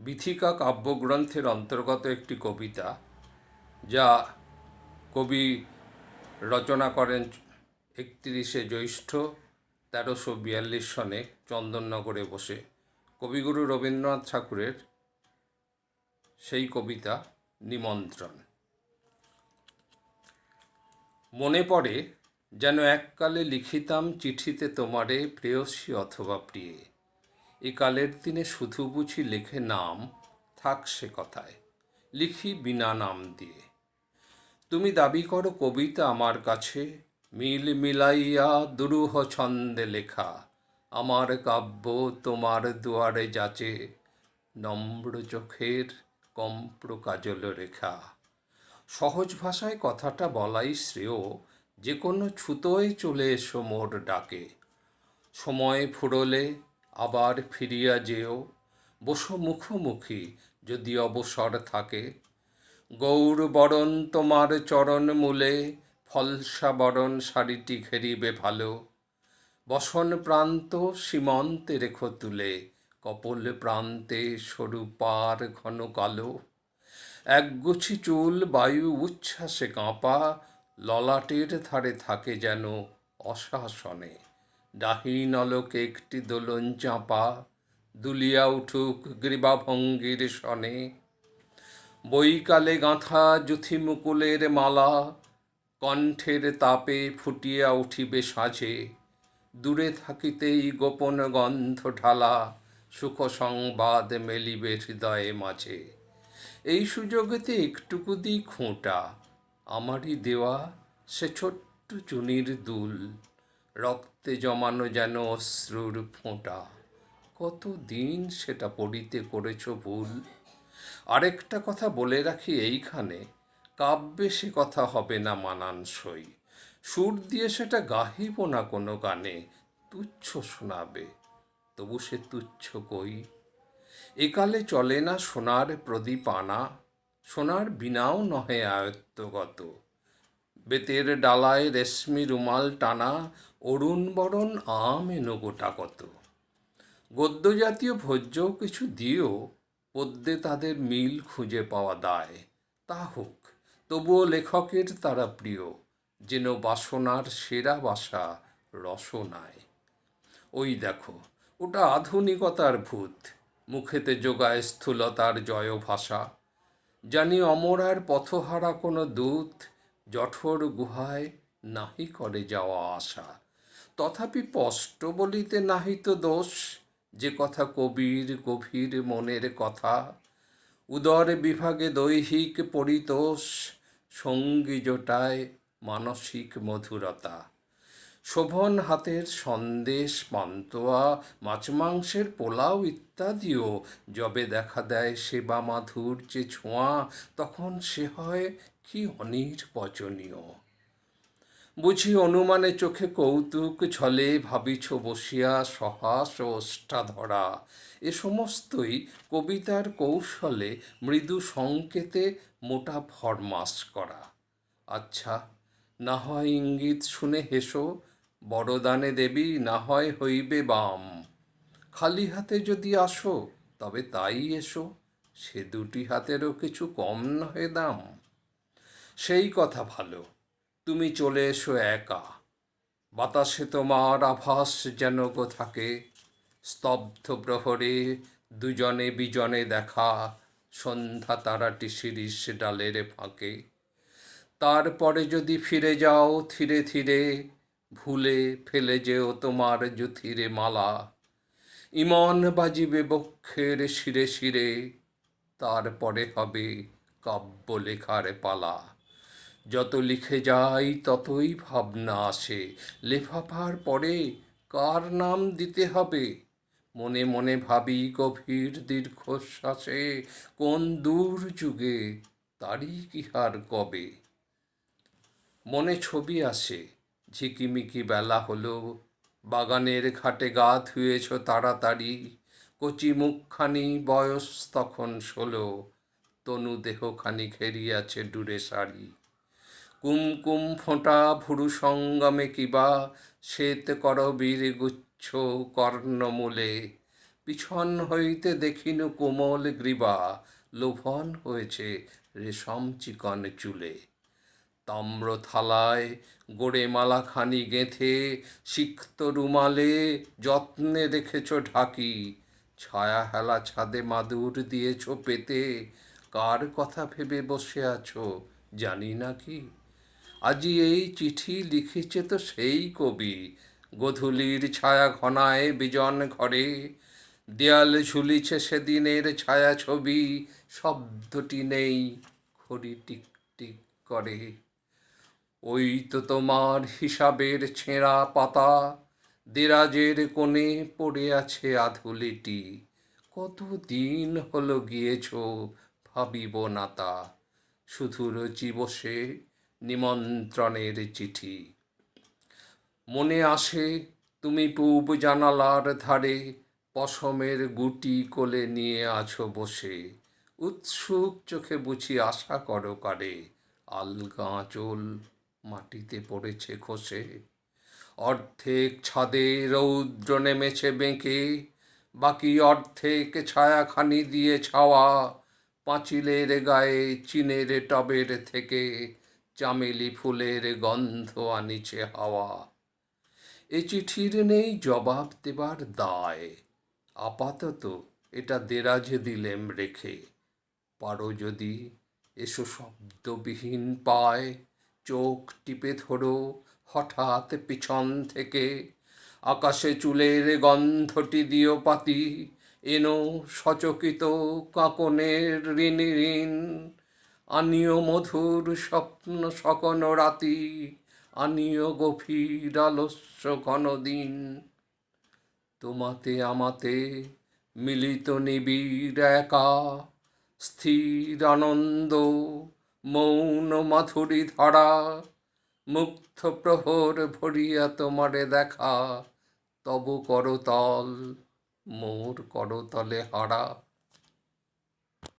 বীথিকা কাব্যগ্রন্থের অন্তর্গত একটি কবিতা, যা কবি রচনা করেন 31শে জ্যৈষ্ঠ 1342 সনে চন্দননগরে বসে। কবিগুরু রবীন্দ্রনাথ ঠাকুরের সেই কবিতা নিমন্ত্রণ। মনে পড়ে যেন এককালে লিখিতাম চিঠিতে তোমারে, প্রেয়সী অথবা প্রিয়ে। একালের দিনে শুধু বুঝি লেখে নাম, থাক সে কথায়, লিখি বিনা নাম দিয়ে। তুমি দাবি করো কবিতা আমার কাছে, মিল মিলাইয়া দুরূহ ছন্দে লেখা। আমার কাব্য তোমার দুয়ারে যাচে, নম্র চোখের কম্প্র কাজল রেখা। সহজ ভাষায় কথাটা বলাই শ্রেয়, যে কোনো ছুতোয় চলে এসো মোর ডাকে। সময় ফুরলে আবার ফিরিয়া যেও, বসো মুখোমুখি যদি অবসর থাকে। গৌরবরণ তোমার চরণ মূলে, ফলসা বরণ শাড়িটি ঘেরিবে ভালো। বসন প্রান্ত সীমন্তে রেখো তুলে, কপল প্রান্তে সরু পার ঘন কালো। একগুছি চুল বায়ু উচ্ছ্বাসে কাঁপা, ললাটের ধারে থাকে যেন অশাসনে। ডাহিন আলোকে একটি দোলন চাঁপা, দুলিয়া উঠুক গ্রীবাভঙ্গির সনে। বৈকালে গাঁথা যুথি মুকুলের মালা, কণ্ঠের তাপে ফুটিয়া উঠিবে সাঁঝে। দূরে থাকিতেই গোপন গন্ধ ঢালা, সুখ সংবাদ মেলিবে হৃদয়ে মাঝে। এই সুযোগেতে একটুকু দিই খোঁটা, আমারই দেওয়া সে ছোট্ট চুনির দুল। রক্তে জমানো যেন অশ্রুর ফোঁটা, কতদিন সেটা পড়িতে করেছ ভুল। আরেকটা কথা বলে রাখি এইখানে, কাব্যে সে কথা হবে না মানানসই। সুর দিয়ে সেটা গাহিব না কোনো গানে, তুচ্ছ শোনাবে, তবু সে তুচ্ছ কই। একালে চলে না সোনার প্রদীপ আনা, সোনার বিনাও নহে আয়ত্তগত। বেতের ডালায় রেশমি রুমাল টানা, অরুণ বরণ আম এনো গোটা কত। গদ্য জাতীয় ভোজ্যও কিছু দিও, পদ্যে তাদের মিল খুঁজে পাওয়া দায়। তা হোক, তবুও লেখকের তারা প্রিয়, যেন বাসনার সেরা বাসা রসনায়। ওই দেখো, ওটা আধুনিকতার ভূত, মুখেতে যোগায় স্থূলতার জয় ভাষা। জানি অমর আর পথহারা কোনো দূত, জঠর গুহায় নাহি করে যাওয়া আশা। তথাপি স্পষ্ট বলিতে নাহি তো দোষ, যে কথা কবির গভীর মনের কথা। উদর বিভাগে দৈহিক পরিতোষ, সঙ্গী জোটায় মানসিক মধুরতা। শোভন হাতের সন্দেশ পান্তোয়া, মাছ মাংসের পোলাও ইত্যাদিও যবে দেখা দেয় সেবা মাধুর্যে ছোঁয়া, তখন সে হয় কি অনির্বচনীয়। বুঝি অনুমানে চোখে কৌতুক ছলে, ভাবিছ বসিয়া সহাস ও ওষ্ঠাধরা। এ সমস্তই কবিতার কৌশলে মৃদু সংকেতে মোটা ফরমাস করা। আচ্ছা, না হয় ইঙ্গিত শুনে হেসো, বড়দানে দেবী না হয় হইবে বাম। খালি হাতে যদি আসো তবে তাই এসো, সে দুটি হাতেরও কিছু কম নহে দাম। সেই কথা ভালো, তুমি চলে এসো একা, বাতাসে তোমার আভাস যেন গো থাকে। স্তব্ধ প্রহরে দুজনে বিজনে দেখা, সন্ধ্যা তারাটি শিরীষ ডালের ফাঁকে। তারপরে যদি ফিরে যাও ধীরে ধীরে, ভুলে ফেলে যেও তোমার যুথিরে মালা। ইমন বাজিবে বক্ষের শিরে শিরে, তারপরে হবে কাব্য লেখার পালা। যত লিখে যাই ততই ভাবনা আসে, লেফাফার পরে কার নাম দিতে হবে। মনে মনে ভাবি গভীর দীর্ঘশ্বাসে, কোন দূর যুগে তারিখ ইহার কবে। মনে ছবি আসে, ঝিকিমিকি বেলা হলো, বাগানের ঘাটে গা ধুয়েছ তাড়াতাড়ি। কচি মুখখানি বয়স তখন 16, তনু দেহখানি ঘেরিয়াছে ডুরে শাড়ি। কুমকুম ফোঁটা ভুরু সঙ্গমে কিবা, শ্বেত করবীর গুচ্ছ কর্ণমূলে। পিছন হইতে দেখিনু কোমল গ্রীবা লোভন হয়েছে রেশম চিকন চুলে। তাম্র থালায় গোড়ে মালাখানি গেঁথে সিক্ত রুমালে যত্নে রেখেছ ঢাকি। ছায়া হেলা ছাদে মাদুর দিয়েছ পেতে, কার কথা ভেবে বসে আছো জানি না কি। আজি এই চিঠি লিখেছে তো সেই কবি, গোধূলির ছায়া ঘনায় বিজন ঘরে। দেয়াল ঝুলিছে সেদিনের ছায়া ছবি, শব্দটি নেই, ঘড়ি টিক টিক করে। ওই তো তোমার হিসাবের ছেঁড়া পাতা, দেরাজের কোণে পড়ে আছে আধুলিটি। কত দিন হলো গিয়েছ ভাবিব না তা, শুধু রচি বসে নিমন্ত্রণের চিঠি। মনে আসে তুমি পূব জানালার ধারে পশমের গুটি কোলে নিয়ে আছো বসে। উৎসুক চোখে বুঝি আশা করো কারে, আলগা আঁচল মাটিতে পড়েছে খসে। অর্ধেক ছাদে রৌদ্র নেমেছে বেঁকে, বাকি অর্ধেক ছায়াখানি দিয়ে ছাওয়া। পাঁচিলের গায়ে চিনের টবের থেকে চামেলি ফুলের গন্ধ আনিছে হাওয়া। এ চিঠির নেই জবাব দেবার দায়, আপাতত এটা দেরাজে দিলেম রেখে। পারো যদি এসো শব্দবিহীন পায়, চোখ টিপে ধরো হঠাৎ পিছন থেকে। আকাশে চুলের গন্ধটি দিও পাতি, এনো সচকিত কাঁকনের ঋণ ঋণ। আনিও মধুর স্বপ্ন সকন রাতি, আনিও গভীর আলস্য ঘন দিন। তোমাতে আমাতে মিলিত নিবিড় একা, স্থির আনন্দ মৌন মাধুরী ধারা। মুগ্ধ প্রহর ভরিয়া তোমারে দেখা, তব করতল মোর করতলে হারা।